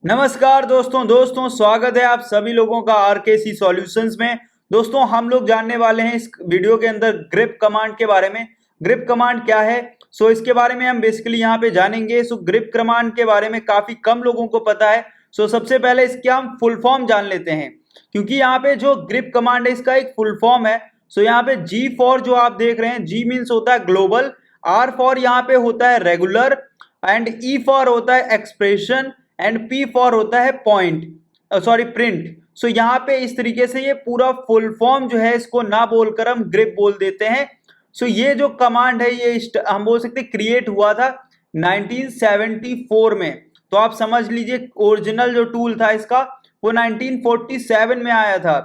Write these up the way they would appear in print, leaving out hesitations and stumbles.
नमस्कार दोस्तों स्वागत है आप सभी लोगों का आरकेसी सॉल्यूशंस में। दोस्तों हम लोग जानने वाले हैं इस वीडियो के अंदर ग्रिप कमांड के बारे में। ग्रिप कमांड क्या है, इसके बारे में हम बेसिकली यहाँ पे जानेंगे। ग्रिप कमांड के बारे में काफी कम लोगों को पता है। सबसे पहले इसके हम फुल फॉर्म जान लेते हैं, क्योंकि यहाँ पे जो ग्रिप कमांड है इसका एक फुल फॉर्म है। यहाँ पे जी फॉर जो आप देख रहे हैं, जी मीन्स होता है ग्लोबल, आर फॉर यहाँ पे होता है रेगुलर, एंड ई फॉर होता है एक्सप्रेशन, एंड पी फॉर होता है पॉइंट, सॉरी प्रिंट। यहाँ पे इस तरीके से ये पूरा फुल फॉर्म जो है इसको ना बोलकर हम ग्रिप बोल देते हैं। ये जो कमांड है ये हम बोल सकते हैं क्रिएट हुआ था 1974 में। तो आप समझ लीजिए ओरिजिनल जो टूल था इसका वो 1947 में आया था।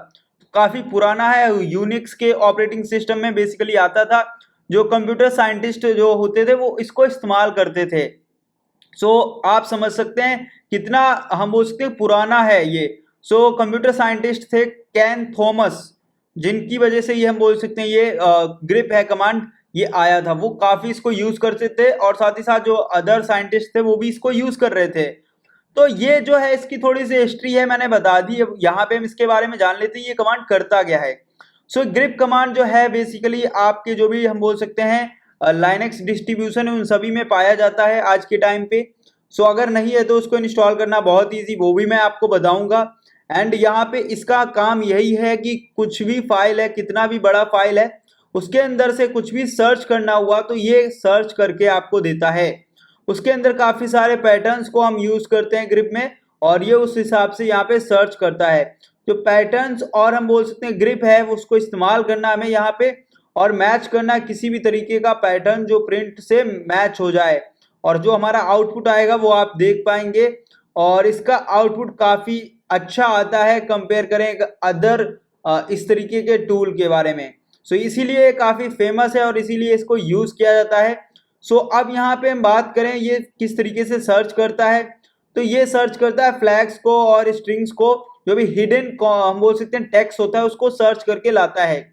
काफी पुराना है, यूनिक्स के ऑपरेटिंग सिस्टम में बेसिकली आता था। जो कंप्यूटर साइंटिस्ट जो होते थे वो इसको इस्तेमाल करते थे। आप समझ सकते हैं कितना हम बोल सकते हैं पुराना है ये। कंप्यूटर साइंटिस्ट थे कैन थॉमस, जिनकी वजह से ये हम बोल सकते हैं ये ग्रिप है कमांड ये आया था। वो काफी इसको यूज करते थे और साथ ही साथ जो अदर साइंटिस्ट थे वो भी इसको यूज कर रहे थे। तो ये जो है इसकी थोड़ी सी हिस्ट्री है, मैंने बता दी। अब यहाँ पे हम इसके बारे में जान लेते हैं ये कमांड करता क्या है। ग्रिप कमांड जो है बेसिकली आपके जो भी हम बोल सकते हैं लाइनक्स डिस्ट्रीब्यूशन है उन सभी में पाया जाता है आज के टाइम पे। अगर नहीं है तो उसको इंस्टॉल करना बहुत इजी, वो भी मैं आपको बताऊंगा। एंड यहाँ पे इसका काम यही है कि कुछ भी फाइल है, कितना भी बड़ा फाइल है, उसके अंदर से कुछ भी सर्च करना हुआ तो ये सर्च करके आपको देता है। उसके अंदर काफी सारे पैटर्न्स को हम यूज करते हैं ग्रिप में, और ये उस हिसाब से यहाँ पे सर्च करता है। जो पैटर्न्स और हम बोल सकते हैं ग्रिप है उसको इस्तेमाल करना हमें यहाँ पे, और मैच करना किसी भी तरीके का पैटर्न जो प्रिंट से मैच हो जाए, और जो हमारा आउटपुट आएगा वो आप देख पाएंगे। और इसका आउटपुट काफी अच्छा आता है कंपेयर करें अदर इस तरीके के टूल के बारे में। इसीलिए काफी फेमस है और इसीलिए इसको यूज किया जाता है। अब यहाँ पे हम बात करें ये किस तरीके से सर्च करता है, तो ये सर्च करता है फ्लैग्स को और स्ट्रिंग्स को, जो भी हिडन हम बोल सकते हैं टेक्स्ट होता है उसको सर्च करके लाता है।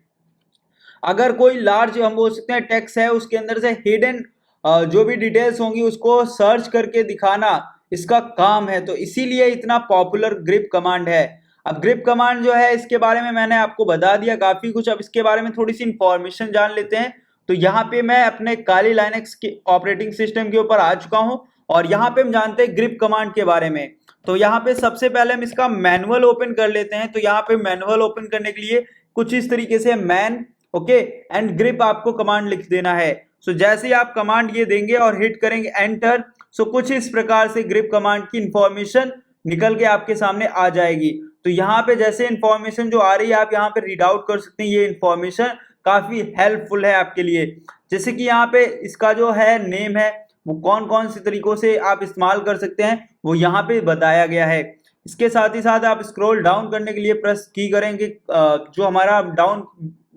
अगर कोई लार्ज हम बोल सकते हैं टेक्स्ट है उसके अंदर से हिडन जो भी डिटेल्स होंगी उसको सर्च करके दिखाना इसका काम है, तो इसीलिए इतना पॉपुलर ग्रिप कमांड है। अब ग्रिप कमांड जो है इसके बारे में मैंने आपको बता दिया काफी कुछ। अब इसके बारे में थोड़ी सी इंफॉर्मेशन जान लेते हैं। तो यहाँ पे मैं अपने काली लाइनक्स के ऑपरेटिंग सिस्टम के ऊपर आ चुका हूँ, और यहाँ पे हम जानते हैं ग्रिप कमांड के बारे में। तो यहाँ पे सबसे पहले हम इसका मैनुअल ओपन कर लेते हैं। तो यहाँ पे मैनुअल ओपन करने के लिए कुछ इस तरीके से मैन ओके एंड ग्रिप आपको कमांड लिख देना है। जैसे ही आप कमांड ये देंगे और हिट करेंगे एंटर, कुछ इस प्रकार से ग्रिप कमांड की इंफॉर्मेशन निकल के आपके सामने आ जाएगी। तो यहाँ पे जैसे इंफॉर्मेशन जो आ रही है आप यहाँ पे रीड आउट कर सकते हैं। ये इंफॉर्मेशन काफी हेल्पफुल है आपके लिए। जैसे कि यहाँ पे इसका जो है नेम है वो कौन कौन से तरीकों से आप इस्तेमाल कर सकते हैं वो यहाँ पे बताया गया है। इसके साथ ही साथ आप स्क्रॉल डाउन करने के लिए प्रेस की करेंगे, जो हमारा डाउन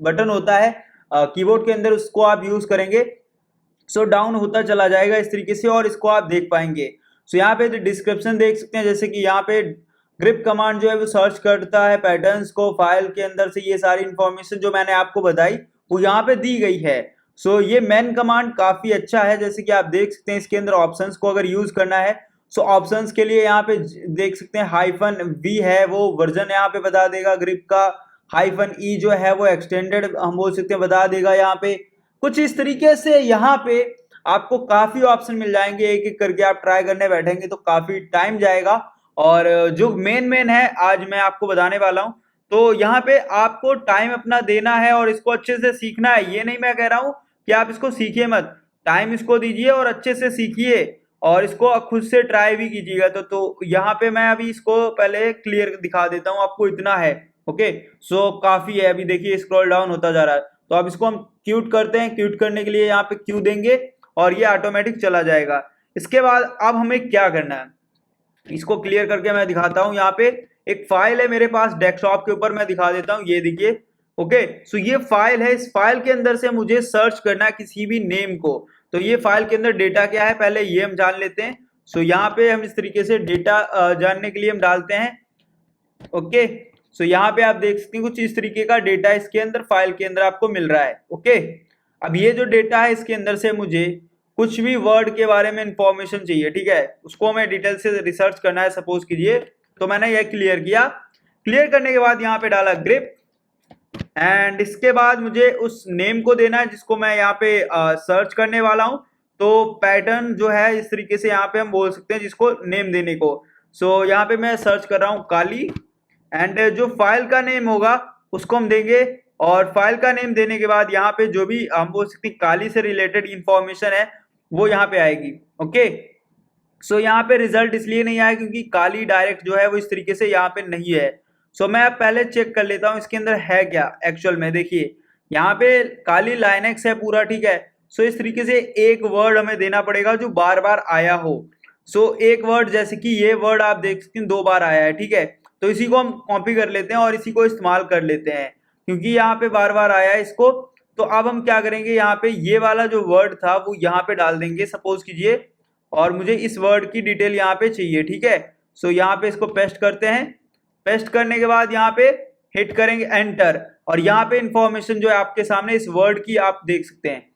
बटन होता है कीबोर्ड के अंदर उसको आप यूज करेंगे। डाउन होता चला जाएगा इस तरीके से, और इसको आप देख पाएंगे। यहाँ पे डिस्क्रिप्शन देख सकते हैं, जैसे कि यहाँ पे ग्रिप कमांड जो है वो सर्च करता है पैटर्न्स को फाइल के अंदर से। ये सारी इंफॉर्मेशन जो मैंने आपको बताई वो यहाँ पे दी गई है। ये मैन कमांड काफी अच्छा है। जैसे कि आप देख सकते हैं इसके अंदर ऑप्शंस को अगर यूज करना है ऑप्शंस के लिए यहाँ पे देख सकते हैं हाइफन वी है वो वर्जन यहाँ पे बता देगा ग्रिप का, हाइफन ई जो है वो एक्सटेंडेड हम बोल सकते हैं बता देगा यहाँ पे। कुछ इस तरीके से यहाँ पे आपको काफी ऑप्शन मिल जाएंगे। एक एक करके आप ट्राई करने बैठेंगे तो काफी टाइम जाएगा। और जो मेन है आज मैं आपको बताने वाला हूँ। तो यहाँ पे आपको टाइम अपना देना है और इसको अच्छे से सीखना है। ये नहीं मैं कह रहा हूँ कि आप इसको सीखिए मत, टाइम इसको दीजिए और अच्छे से सीखिए और इसको खुद से ट्राई भी कीजिएगा। तो यहाँ पे मैं अभी इसको पहले क्लियर दिखा देता हूँ आपको, इतना है ओके। काफी है, अभी देखिए स्क्रॉल डाउन होता जा रहा है। तो अब इसको हम क्यूट करते हैं। क्यूट करने के लिए यहाँ पे क्यू देंगे और ये ऑटोमेटिक चला जाएगा। इसके बाद अब हमें क्या करना है इसको क्लियर करके मैं दिखाता हूँ। यहाँ पे एक फाइल है मेरे पास डेस्कटॉप के ऊपर, मैं दिखा देता हूँ। ये देखिए ओके। ये फाइल है, इस फाइल के अंदर से मुझे सर्च करना है किसी भी नेम को। तो ये फाइल के अंदर डेटा क्या है पहले ये हम जान लेते हैं। यहाँ पे हम इस तरीके से डेटा जानने के लिए हम डालते हैं ओके। यहाँ पे आप देख सकते हैं कुछ इस तरीके का डेटा इसके अंदर फाइल के अंदर आपको मिल रहा है ओके। अब ये जो डेटा है इसके अंदर से मुझे कुछ भी वर्ड के बारे में इंफॉर्मेशन चाहिए, ठीक है, उसको हमें डिटेल से रिसर्च करना है सपोज कीजिए, तो मैंने यह क्लियर किया। क्लियर करने के बाद यहाँ पे डाला ग्रिप, एंड इसके बाद मुझे उस नेम को देना है जिसको मैं यहाँ पे सर्च करने वाला हूँ। तो पैटर्न जो है इस तरीके से यहाँ पे हम बोल सकते हैं जिसको नेम देने को। सो यहाँ पे मैं सर्च कर रहा हूँ काली, एंड जो फाइल का नेम होगा उसको हम देंगे, और फाइल का नेम देने के बाद यहाँ पे जो भी हम बोल सकते हैं काली से रिलेटेड इंफॉर्मेशन है वो यहाँ पे आएगी। ओके, सो यहाँ पे रिजल्ट इसलिए नहीं आया क्योंकि काली डायरेक्ट जो है वो इस तरीके से यहाँ पे नहीं है। सो मैं पहले चेक कर लेता हूँ इसके अंदर है क्या एक्चुअल में। देखिए यहाँ पे काली लाइनेक्स है पूरा, ठीक है। सो इस तरीके से एक वर्ड हमें देना पड़ेगा जो बार बार आया हो। सो एक वर्ड जैसे कि ये वर्ड आप देख सकते हैं 2 बार आया है, ठीक है, तो इसी को हम कॉपी कर लेते हैं और इसी को इस्तेमाल कर लेते हैं क्योंकि यहाँ पे बार बार आया है इसको। तो अब हम क्या करेंगे, यहाँ पे ये वाला जो वर्ड था वो यहाँ पे डाल देंगे सपोज कीजिए, और मुझे इस वर्ड की डिटेल यहाँ पे चाहिए, ठीक है। सो यहाँ पे इसको पेस्ट करते हैं। पेस्ट करने के बाद यहाँ पे हिट करेंगे एंटर, और यहाँ पे इंफॉर्मेशन जो है आपके सामने इस वर्ड की आप देख सकते हैं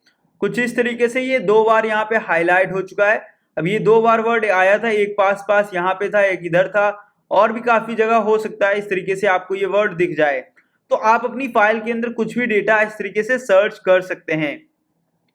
कुछ इस तरीके से। ये 2 बार यहाँ पे हाईलाइट हो चुका है। अब ये 2 बार वर्ड आया था, एक पास पास यहाँ पे था, एक इधर था, और भी काफी जगह हो सकता है इस तरीके से आपको ये वर्ड दिख जाए। तो आप अपनी फाइल के अंदर कुछ भी डेटा इस तरीके से सर्च कर सकते हैं।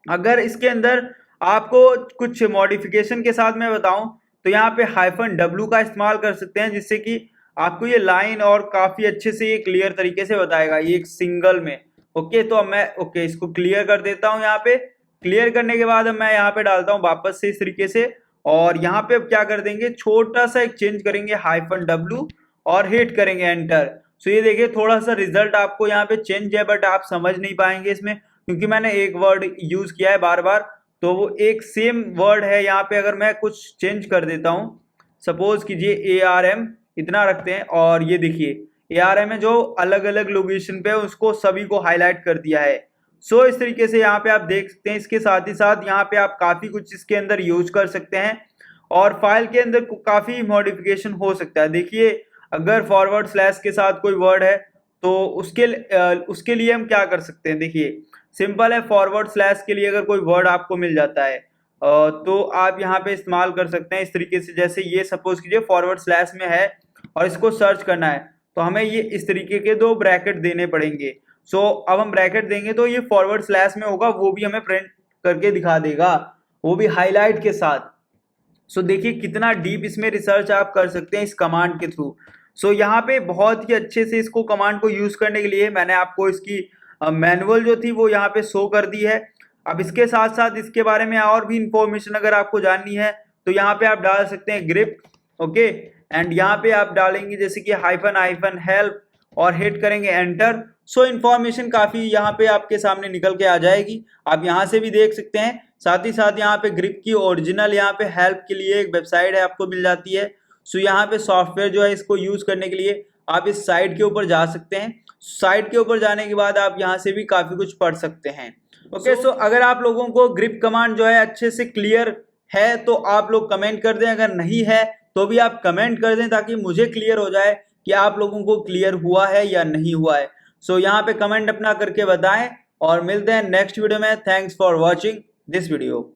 अगर इसके अंदर आपको कुछ मॉडिफिकेशन के साथ मैं बताऊं तो यहाँ पे -w का इस्तेमाल कर सकते हैं जिससे कि आपको ये लाइन और काफी अच्छे से ये क्लियर तरीके से बताएगा ये एक सिंगल में। ओके, तो अब मैं इसको क्लियर कर देता हूँ। यहाँ पे क्लियर करने के बाद अब मैं यहाँ पे डालता हूँ वापस से इस तरीके से, और यहाँ पे अब क्या कर देंगे, छोटा सा एक चेंज करेंगे -w और हिट करेंगे एंटर। सो ये देखिए थोड़ा सा रिजल्ट आपको यहाँ पे चेंज है, बट आप समझ नहीं पाएंगे इसमें क्योंकि मैंने एक वर्ड यूज किया है बार बार, तो वो एक सेम वर्ड है। यहाँ पे अगर मैं कुछ चेंज कर देता हूँ, सपोज कीजिए ARM इतना रखते हैं, और ये देखिए ARM है जो अलग अलग लोकेशन पे उसको सभी को हाईलाइट कर दिया है। सो इस तरीके से यहाँ पे आप देख सकते हैं। इसके साथ ही साथ यहाँ पे आप काफी कुछ इसके अंदर यूज कर सकते हैं, और फाइल के अंदर काफी मॉडिफिकेशन हो सकता है। देखिए अगर फॉरवर्ड स्लैश के साथ कोई वर्ड है तो उसके लिए हम क्या कर सकते हैं, देखिए सिंपल है। फॉरवर्ड स्लैश के लिए अगर कोई वर्ड आपको मिल जाता है तो आप यहाँ पे इस्तेमाल कर सकते हैं इस तरीके से। जैसे ये सपोज कीजिए फॉरवर्ड स्लैश में है और इसको सर्च करना है, तो हमें ये इस तरीके के 2 ब्रैकेट देने पड़ेंगे। सो अब हम ब्रैकेट देंगे तो ये फॉरवर्ड स्लैश में होगा, वो भी हमें प्रिंट करके दिखा देगा, वो भी हाईलाइट के साथ। सो देखिए कितना डीप इसमें रिसर्च आप कर सकते हैं इस कमांड के थ्रू। सो यहाँ पे बहुत ही अच्छे से इसको कमांड को यूज करने के लिए मैंने आपको इसकी मैनुअल जो थी वो यहाँ पे शो कर दी है। अब इसके साथ साथ इसके बारे में और भी इंफॉर्मेशन अगर आपको जाननी है तो यहाँ पे आप डाल सकते हैं ग्रिप। ओके, एंड यहाँ पे आप डालेंगे जैसे कि -हेल्प और हिट करेंगे एंटर। सो इन्फॉर्मेशन काफी यहाँ पे आपके सामने निकल के आ जाएगी, आप यहाँ से भी देख सकते हैं। साथ ही साथ यहाँ पे ग्रिप की ओरिजिनल यहाँ पे हेल्प के लिए एक वेबसाइट है आपको मिल जाती है। सो यहाँ पे सॉफ्टवेयर जो है इसको यूज करने के लिए आप इस साइट के ऊपर जा सकते हैं। साइट के ऊपर जाने के बाद आप यहाँ से भी काफी कुछ पढ़ सकते हैं। ओके, सो अगर आप लोगों को ग्रिप कमांड जो है अच्छे से क्लियर है तो आप लोग कमेंट कर दें, अगर नहीं है तो भी आप कमेंट कर दें ताकि मुझे क्लियर हो जाए कि आप लोगों को क्लियर हुआ है या नहीं हुआ है। सो यहाँ पे कमेंट अपना करके बताएं, और मिलते हैं नेक्स्ट वीडियो में। Thanks for watching this video.